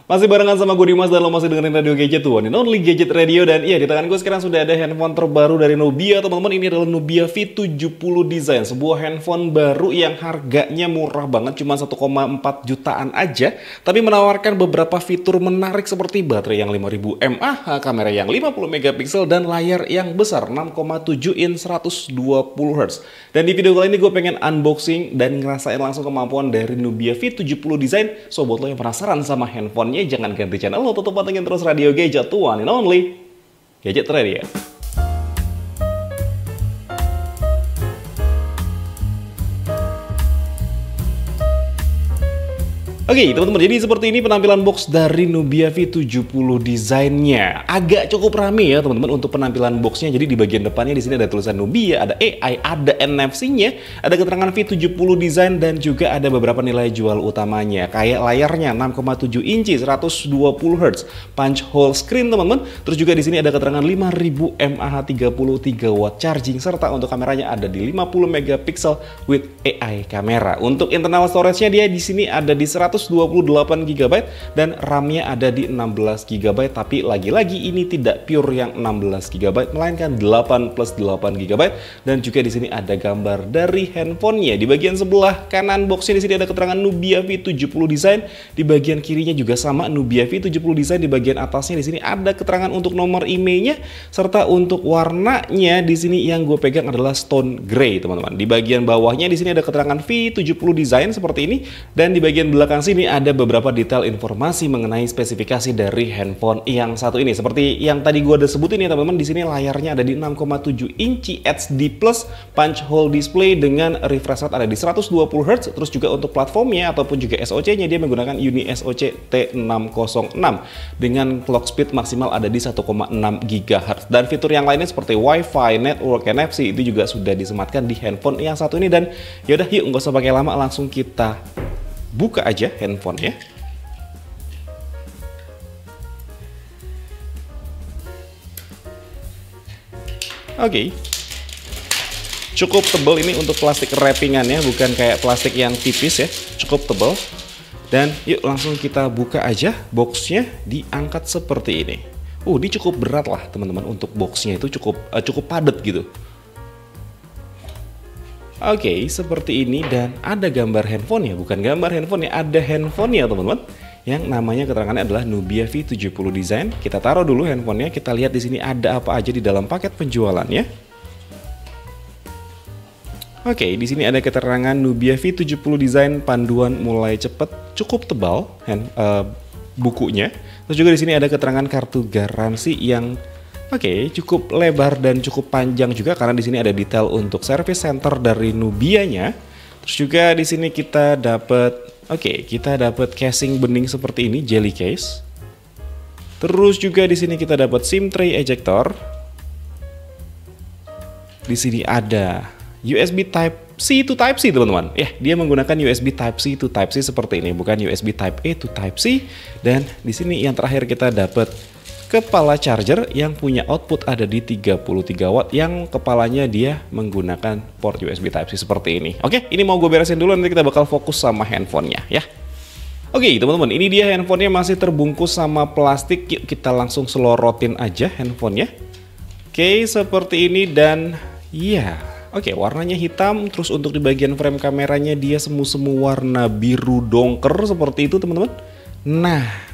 Masih barengan sama gue Dimas dan lo masih dengerin Radio Gadget tuh, One and Only Gadget Radio. Dan iya, di tangan gue sekarang sudah ada handphone terbaru dari Nubia, teman-teman. Ini adalah Nubia V70 Design, sebuah handphone baru yang harganya murah banget, cuma 1,4 jutaan aja, tapi menawarkan beberapa fitur menarik seperti baterai yang 5000 mAh, kamera yang 50 megapiksel, dan layar yang besar 6,7 inch 120 Hz. Dan di video kali ini gue pengen unboxing dan ngerasain langsung kemampuan dari Nubia V70 Design. So, buat lo yang penasaran sama handphone, jangan ganti channel lo, tetap pantengin terus Radio Gadget, One and Only Gadget Radio. Oke, teman-teman, jadi seperti ini penampilan box dari Nubia V70 desainnya. Agak cukup rame ya, teman-teman, untuk penampilan boxnya. Jadi di bagian depannya di sini ada tulisan Nubia, ada AI, ada NFC-nya, ada keterangan V70 design, dan juga ada beberapa nilai jual utamanya. Kayak layarnya 6,7 inci 120 Hz, punch hole screen, teman-teman. Terus juga di sini ada keterangan 5000 mAh 33 watt charging, serta untuk kameranya ada di 50 megapiksel with AI kamera. Untuk internal storage-nya dia di sini ada di 128 GB dan RAM-nya ada di 16 GB, tapi lagi-lagi ini tidak pure yang 16 GB, melainkan 8 plus 8 GB. Dan juga di sini ada gambar dari handphonenya. Di bagian sebelah kanan boxnya di sini ada keterangan Nubia V70 Design. Di bagian kirinya juga sama Nubia V70 Design. Di bagian atasnya di sini ada keterangan untuk nomor IMEI-nya, serta untuk warnanya di sini yang gue pegang adalah stone gray, teman-teman. Di bagian bawahnya di sini ada keterangan V70 Design seperti ini, dan di bagian belakang sini ada beberapa detail informasi mengenai spesifikasi dari handphone yang satu ini. Seperti yang tadi gue udah sebutin ya, teman-teman, di sini layarnya ada di 6,7 inci HD plus punch hole display dengan refresh rate ada di 120 Hz. Terus juga untuk platformnya ataupun juga SoC-nya dia menggunakan Uni SoC T606 dengan clock speed maksimal ada di 1,6 GHz. Dan fitur yang lainnya seperti Wi-Fi, network, NFC itu juga sudah disematkan di handphone yang satu ini. Dan yaudah, yuk nggak usah pakai lama, langsung kita buka aja handphonenya. Oke. Cukup tebal ini untuk plastik wrappingannya, bukan kayak plastik yang tipis ya. Cukup tebal. Dan yuk langsung kita buka aja boxnya, diangkat seperti ini. Ini cukup berat lah, teman-teman, untuk boxnya itu cukup padat gitu. Oke, seperti ini, dan ada gambar handphonenya, bukan gambar handphonenya, ada handphonenya, teman-teman. Yang namanya keterangannya adalah Nubia V70 Design. Kita taruh dulu handphonenya, kita lihat di sini ada apa aja di dalam paket penjualannya. Oke, di sini ada keterangan Nubia V70 Design, panduan mulai cepet, cukup tebal bukunya. Terus juga di sini ada keterangan kartu garansi yang cukup lebar dan cukup panjang juga, karena di sini ada detail untuk service center dari Nubia-nya. Terus juga di sini kita dapat casing bening seperti ini, jelly case. Terus juga di sini kita dapat SIM tray ejector. Di sini ada USB Type C to Type C, teman-teman. Dia menggunakan USB Type C to Type C seperti ini, bukan USB Type A to Type C. Dan di sini yang terakhir kita dapat kepala charger yang punya output ada di 33 watt, yang kepalanya dia menggunakan port USB Type-C seperti ini. Oke, ini mau gue beresin dulu, nanti kita bakal fokus sama handphonenya ya. Oke, teman-teman, ini dia handphonenya masih terbungkus sama plastik. Yuk kita langsung selorotin aja handphonenya. Oke, seperti ini, dan warnanya hitam. Terus untuk di bagian frame kameranya dia semu-semu warna biru dongker seperti itu, teman-teman. Nah,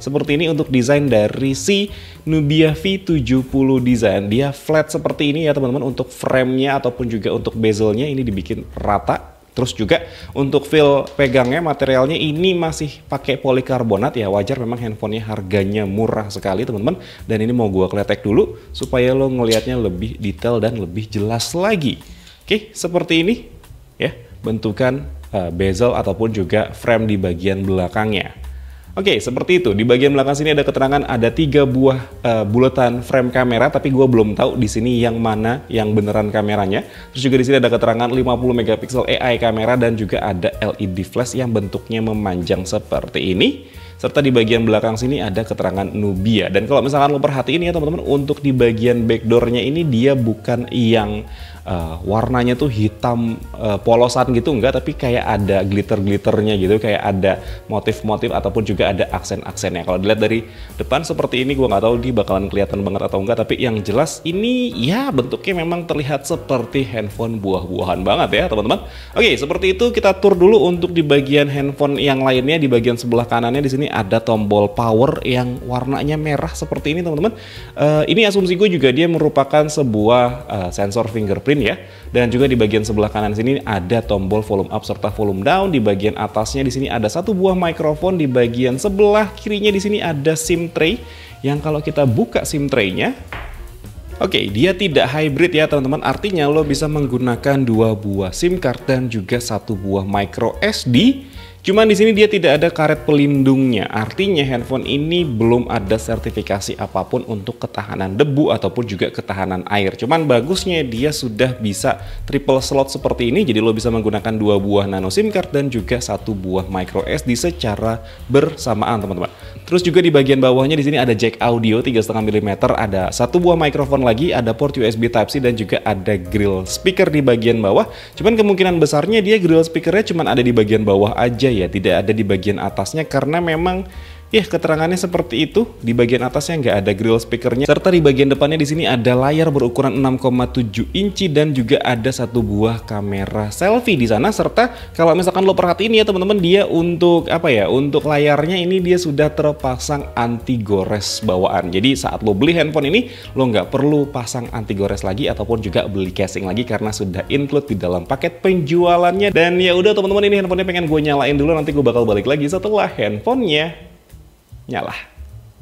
seperti ini untuk desain dari si Nubia V70 Design. Dia flat seperti ini ya, teman-teman. Untuk frame-nya ataupun juga untuk bezelnya ini dibikin rata. Terus juga untuk feel pegangnya, materialnya ini masih pakai polikarbonat ya. Wajar, memang handphonenya harganya murah sekali, teman-teman. Dan ini mau gua kletek dulu supaya lo ngelihatnya lebih detail dan lebih jelas lagi. Oke, seperti ini ya bentukan bezel ataupun juga frame di bagian belakangnya. Oke, seperti itu. Di bagian belakang sini ada keterangan ada 3 buah bulatan frame kamera, tapi gue belum tahu di sini yang mana yang beneran kameranya. Terus juga di sini ada keterangan 50 megapiksel AI kamera, dan juga ada LED flash yang bentuknya memanjang seperti ini. serta di bagian belakang sini ada keterangan Nubia. Dan kalau misalkan lo perhatiin ya teman-teman, untuk di bagian backdoornya ini dia bukan yang warnanya tuh hitam polosan gitu, enggak, tapi kayak ada glitter-glitternya gitu, kayak ada motif-motif ataupun juga ada aksen-aksennya. Kalau dilihat dari depan seperti ini, gua nggak tahu dia bakalan kelihatan banget atau enggak, tapi yang jelas ini ya bentuknya memang terlihat seperti handphone buah-buahan banget ya teman-teman. Oke, seperti itu kita tur dulu untuk di bagian handphone yang lainnya. Di bagian sebelah kanannya di sini ada tombol power yang warnanya merah seperti ini teman-teman. Ini asumsi gue juga dia merupakan sebuah sensor fingerprint ya. Dan juga di bagian sebelah kanan sini ada tombol volume up serta volume down. Di bagian atasnya di sini ada satu buah mikrofon. Di bagian sebelah kirinya di sini ada SIM tray yang kalau kita buka SIM tray-nya, oke, dia tidak hybrid ya teman-teman. Artinya lo bisa menggunakan dua buah SIM card dan juga satu buah micro SD. Cuman di sini dia tidak ada karet pelindungnya. Artinya handphone ini belum ada sertifikasi apapun untuk ketahanan debu ataupun juga ketahanan air. Cuman bagusnya dia sudah bisa triple slot seperti ini. Jadi lo bisa menggunakan dua buah nano SIM card dan juga satu buah micro SD secara bersamaan teman-teman. Terus juga di bagian bawahnya di sini ada jack audio 3,5 mm, ada satu buah mikrofon lagi, ada port USB Type-C dan juga ada grill speaker di bagian bawah. Cuman kemungkinan besarnya dia grill speakernya cuman ada di bagian bawah aja ya, tidak ada di bagian atasnya karena memang ya keterangannya seperti itu. Di bagian atasnya nggak ada grill speakernya, serta di bagian depannya di sini ada layar berukuran 6,7 inci dan juga ada satu buah kamera selfie di sana. Serta kalau misalkan lo perhatiin ya teman-teman, dia untuk apa ya, untuk layarnya ini dia sudah terpasang anti gores bawaan. Jadi saat lo beli handphone ini lo nggak perlu pasang anti gores lagi ataupun juga beli casing lagi karena sudah include di dalam paket penjualannya. Dan ya udah teman-teman, ini handphonenya pengen gue nyalain dulu, nanti gue bakal balik lagi setelah handphonenya nyala.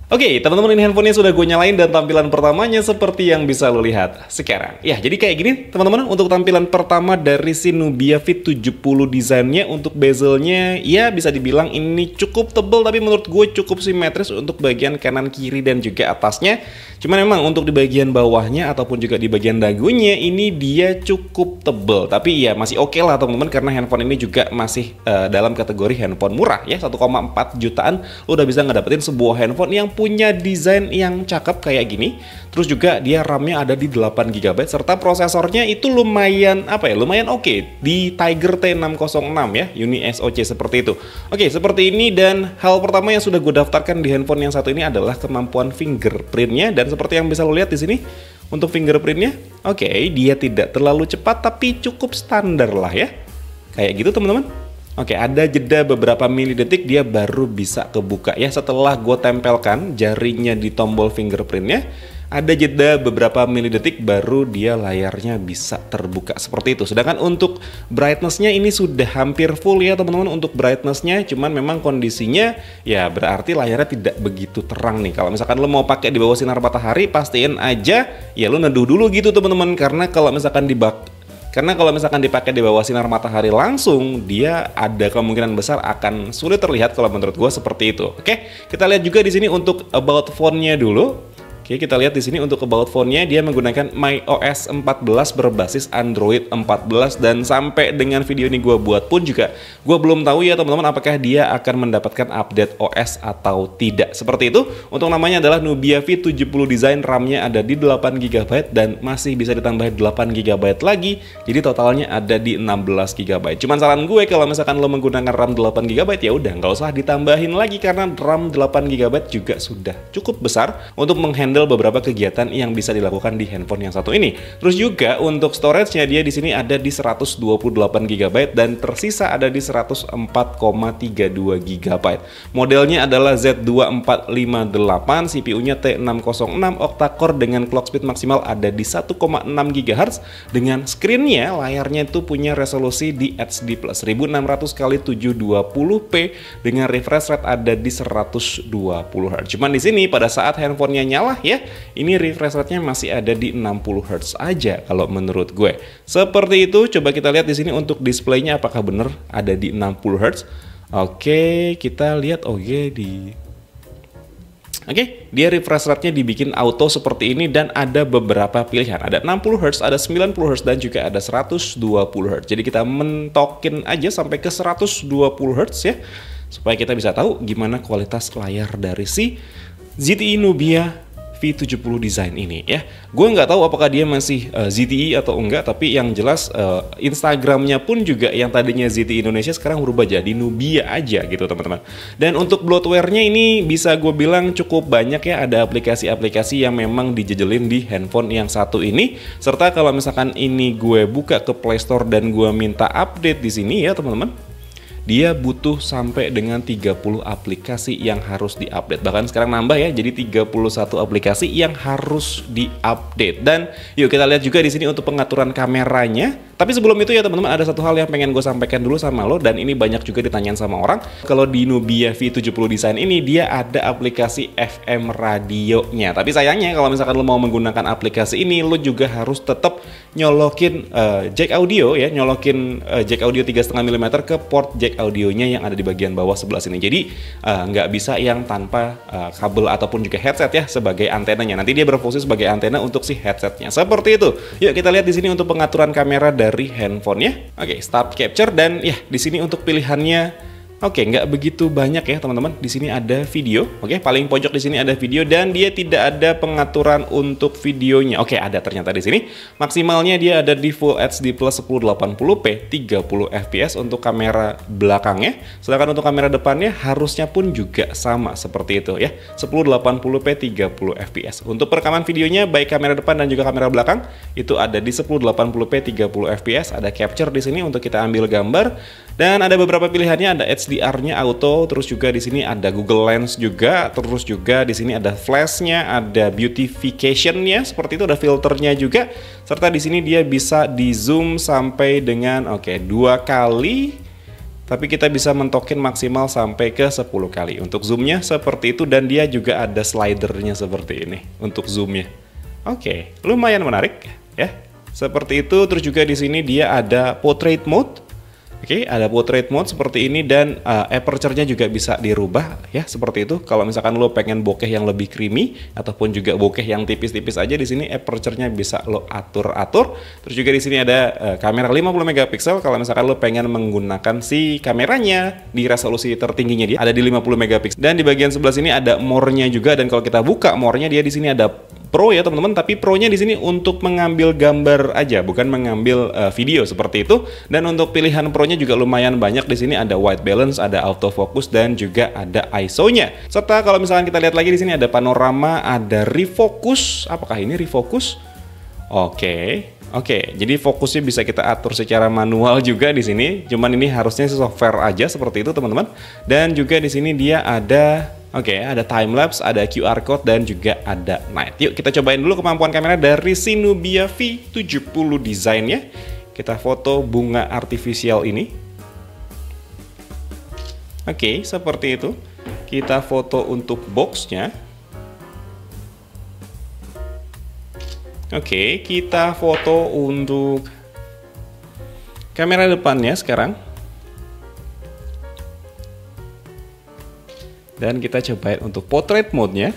Oke, teman-teman, ini handphonenya sudah gue nyalain dan tampilan pertamanya seperti yang bisa lo lihat sekarang. Ya, jadi kayak gini teman-teman untuk tampilan pertama dari si Nubia V70 desainnya. Untuk bezelnya ya bisa dibilang ini cukup tebal, tapi menurut gue cukup simetris untuk bagian kanan, kiri, dan juga atasnya. Cuman memang untuk di bagian bawahnya ataupun juga di bagian dagunya ini dia cukup tebal. Tapi ya masih oke lah teman-teman, karena handphone ini juga masih dalam kategori handphone murah ya, 1,4 jutaan lo udah bisa ngedapetin sebuah handphone yang punya desain yang cakep kayak gini. Terus juga dia RAM-nya ada di 8 GB serta prosesornya itu lumayan apa ya, lumayan oke di Tiger T606 ya, Uni SoC seperti itu. Oke, seperti ini. Dan hal pertama yang sudah gue daftarkan di handphone yang satu ini adalah kemampuan fingerprintnya. Dan seperti yang bisa lo lihat di sini untuk fingerprintnya, oke, dia tidak terlalu cepat tapi cukup standar lah ya, kayak gitu teman-teman. Oke, ada jeda beberapa milidetik dia baru bisa kebuka ya. Setelah gue tempelkan jarinya di tombol fingerprintnya, ada jeda beberapa milidetik baru dia layarnya bisa terbuka seperti itu. Sedangkan untuk brightness-nya ini sudah hampir full ya teman-teman untuk brightness-nya. Cuman memang kondisinya ya berarti layarnya tidak begitu terang nih. Kalau misalkan lo mau pakai di bawah sinar matahari, pastiin aja ya lo neduh dulu gitu teman-teman. Karena kalau misalkan dipakai di bawah sinar matahari langsung, dia ada kemungkinan besar akan sulit terlihat kalau menurut gue seperti itu. Oke, kita lihat juga di sini untuk about phone-nya dulu. Oke, kita lihat di sini untuk about phone-nya dia menggunakan MyOS 14 berbasis Android 14, dan sampai dengan video ini gue buat pun juga gue belum tahu ya teman-teman apakah dia akan mendapatkan update OS atau tidak. Seperti itu. Untuk namanya adalah Nubia V70 design, RAM-nya ada di 8 GB dan masih bisa ditambah 8 GB lagi. Jadi totalnya ada di 16 GB. Cuman saran gue kalau misalkan lo menggunakan RAM 8 GB ya udah nggak usah ditambahin lagi karena RAM 8 GB juga sudah cukup besar untuk menghandle beberapa kegiatan yang bisa dilakukan di handphone yang satu ini. Terus juga untuk storage-nya dia di sini ada di 128 GB dan tersisa ada di 104,32 GB. Modelnya adalah Z2458, CPU-nya T606 octa-core dengan clock speed maksimal ada di 1,6 GHz dengan screen-nya, layarnya itu punya resolusi di HD+ 1600x720p dengan refresh rate ada di 120 Hz. Cuman di sini pada saat handphonenya nyala ya, ini refresh rate-nya masih ada di 60 Hz aja kalau menurut gue. Seperti itu. Coba kita lihat di sini untuk displaynya apakah benar ada di 60 Hz. Oke, kita lihat. Oke, dia refresh rate-nya dibikin auto seperti ini dan ada beberapa pilihan. Ada 60 Hz, ada 90 Hz dan juga ada 120 Hz. Jadi kita mentokin aja sampai ke 120 Hz ya. supaya kita bisa tahu gimana kualitas layar dari si ZTE Nubia V70 Design ini ya. Gue nggak tahu apakah dia masih ZTE atau enggak, tapi yang jelas Instagramnya pun juga yang tadinya ZTE Indonesia sekarang berubah jadi Nubia aja gitu teman-teman. Dan untuk bloatware-nya ini bisa gue bilang cukup banyak ya, ada aplikasi-aplikasi yang memang dijejelin di handphone yang satu ini. Serta kalau misalkan ini gue buka ke Play Store dan gue minta update di sini ya teman-teman, dia butuh sampai dengan 30 aplikasi yang harus diupdate. Bahkan sekarang nambah ya, jadi 31 aplikasi yang harus diupdate. Dan yuk kita lihat juga di sini untuk pengaturan kameranya. Tapi sebelum itu ya teman-teman, ada satu hal yang pengen gue sampaikan dulu sama lo, dan ini banyak juga ditanyain sama orang. Kalau di Nubia V70 Design ini dia ada aplikasi FM radionya. Tapi sayangnya kalau misalkan lo mau menggunakan aplikasi ini, lo juga harus tetap nyolokin jack audio ya, nyolokin jack audio 3,5 mm ke port jack audionya yang ada di bagian bawah sebelah sini. Jadi nggak bisa yang tanpa kabel ataupun juga headset ya sebagai antenanya. Nanti dia berfungsi sebagai antena untuk si headsetnya. Seperti itu. Yuk kita lihat di sini untuk pengaturan kamera dari handphonenya. Oke, stop capture, dan ya di sini untuk pilihannya. Oke, nggak begitu banyak ya teman-teman. Di sini ada video. Oke, paling pojok di sini ada video, dan dia tidak ada pengaturan untuk videonya. Oke, ada ternyata di sini. Maksimalnya dia ada di Full HD Plus 1080p 30 fps untuk kamera belakangnya. Sedangkan untuk kamera depannya harusnya pun juga sama seperti itu ya. 1080p 30 fps. Untuk perekaman videonya baik kamera depan dan juga kamera belakang itu ada di 1080p 30 fps. Ada capture di sini untuk kita ambil gambar, dan ada beberapa pilihannya, ada HDR-nya auto, terus juga di sini ada Google Lens juga, terus juga di sini ada flash-nya, ada beautification-nya, seperti itu, ada filternya juga, serta di sini dia bisa di zoom sampai dengan 2 kali, tapi kita bisa mentokin maksimal sampai ke 10 kali. Untuk zoomnya seperti itu, dan dia juga ada slidernya seperti ini untuk zoomnya. Oke, lumayan menarik ya. Seperti itu, terus juga di sini dia ada portrait mode. Oke, ada portrait mode seperti ini, dan aperture-nya juga bisa dirubah ya seperti itu. Kalau misalkan lo pengen bokeh yang lebih creamy ataupun juga bokeh yang tipis-tipis aja, di sini aperture-nya bisa lo atur-atur. Terus juga di sini ada kamera 50 megapiksel. Kalau misalkan lo pengen menggunakan si kameranya di resolusi tertingginya, dia ada di 50 megapiksel. Dan di bagian sebelah sini ada more-nya juga, dan kalau kita buka more-nya, dia di sini ada Pro ya teman-teman, tapi Pro-nya di sini untuk mengambil gambar aja, bukan mengambil video seperti itu. Dan untuk pilihan Pro-nya juga lumayan banyak. Di sini ada white balance, ada autofocus, dan juga ada ISO-nya. Serta kalau misalkan kita lihat lagi di sini ada panorama, ada refocus. Apakah ini refocus? Oke, jadi fokusnya bisa kita atur secara manual juga di sini. Cuman ini harusnya software aja seperti itu teman-teman. Dan juga di sini dia ada ada time lapse, ada QR code, dan juga ada night. Yuk kita cobain dulu kemampuan kamera dari si Nubia V70 Design-nya. Kita foto bunga artifisial ini. Oke, seperti itu. Kita foto untuk box-nya. Oke, kita foto untuk kamera depannya sekarang. Dan kita cobain untuk portrait mode-nya.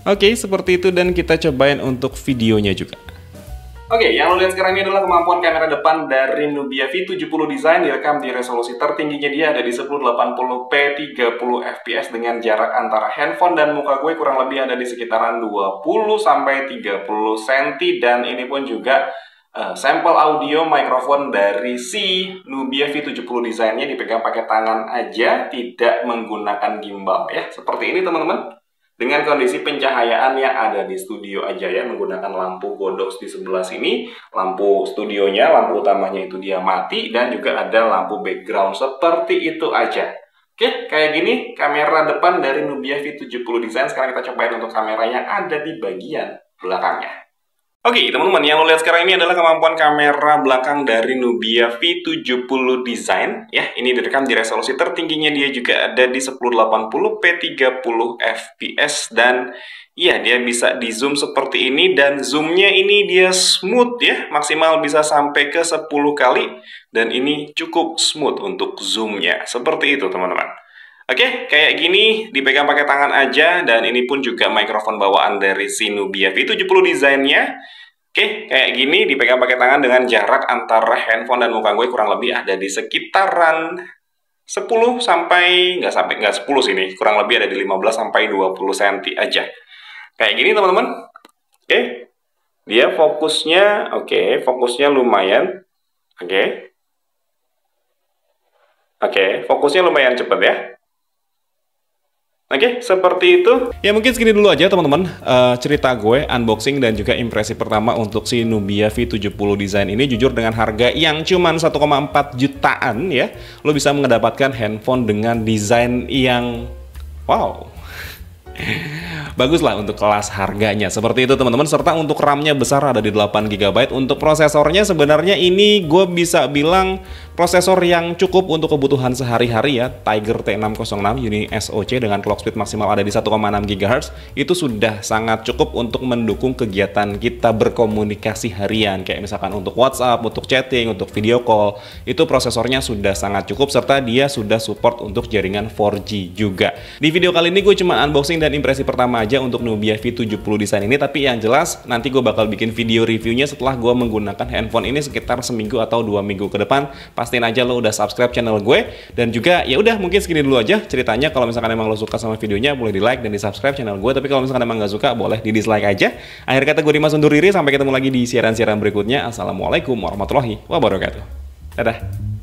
Oke, seperti itu, dan kita cobain untuk videonya juga. Oke, yang lo lihat sekarang ini adalah kemampuan kamera depan dari Nubia V70 Design, direkam di resolusi tertingginya. Dia ada di 1080p 30 fps dengan jarak antara handphone dan muka gue kurang lebih ada di sekitaran 20-30 cm. Dan ini pun juga sampel audio mikrofon dari si Nubia V70 Design-nya dipegang pakai tangan aja, tidak menggunakan gimbal ya. Seperti ini teman-teman. Dengan kondisi pencahayaan yang ada di studio aja ya, menggunakan lampu godox di sebelah sini, lampu studionya, lampu utamanya itu dia mati, dan juga ada lampu background seperti itu aja. Oke, kayak gini kamera depan dari Nubia V70 Design. Sekarang kita cobain untuk kamera yang ada di bagian belakangnya. Oke, teman-teman, yang lo lihat sekarang ini adalah kemampuan kamera belakang dari Nubia V70 Design. Ya, ini direkam di resolusi tertingginya, dia juga ada di 1080p 30 fps. Dan ya, dia bisa di zoom seperti ini, dan zoomnya ini dia smooth ya, maksimal bisa sampai ke 10 kali. Dan ini cukup smooth untuk zoomnya, seperti itu teman-teman. Oke, kayak gini dipegang pakai tangan aja, dan ini pun juga mikrofon bawaan dari si Nubia V70 Design-nya. Oke, kayak gini dipegang pakai tangan dengan jarak antara handphone dan muka gue kurang lebih ada di sekitaran 10 sampai, nggak 10 sih ini, kurang lebih ada di 15 sampai 20 cm aja. Kayak gini teman-teman. Oke, dia fokusnya, fokusnya lumayan. Fokusnya lumayan cepet ya. Oke, seperti itu. Ya mungkin segini dulu aja teman-teman cerita gue, unboxing dan juga impresi pertama untuk si Nubia V70 Design ini. Jujur dengan harga yang cuman 1,4 jutaan ya, lo bisa mendapatkan handphone dengan desain yang wow. Bagus lah untuk kelas harganya. Seperti itu teman-teman. Serta untuk RAM-nya besar ada di 8 GB. Untuk prosesornya sebenarnya ini gue bisa bilang prosesor yang cukup untuk kebutuhan sehari-hari ya. Tiger T606 Uni SoC dengan clock speed maksimal ada di 1,6 GHz. Itu sudah sangat cukup untuk mendukung kegiatan kita berkomunikasi harian. Kayak misalkan untuk WhatsApp, untuk chatting, untuk video call. Itu prosesornya sudah sangat cukup. Serta dia sudah support untuk jaringan 4G juga. Di video kali ini gue cuma unboxing dan impresi pertama aja untuk Nubia V70 Design ini, tapi yang jelas nanti gue bakal bikin video reviewnya setelah gue menggunakan handphone ini sekitar seminggu atau 2 minggu ke depan. Pastiin aja lo udah subscribe channel gue, dan juga ya udah mungkin segini dulu aja ceritanya. Kalau misalkan emang lo suka sama videonya boleh di like dan di subscribe channel gue, tapi kalau misalkan emang nggak suka boleh di dislike aja. Akhir kata gue Dimas undur diri, sampai ketemu lagi di siaran-siaran berikutnya. Assalamualaikum warahmatullahi wabarakatuh. Dadah.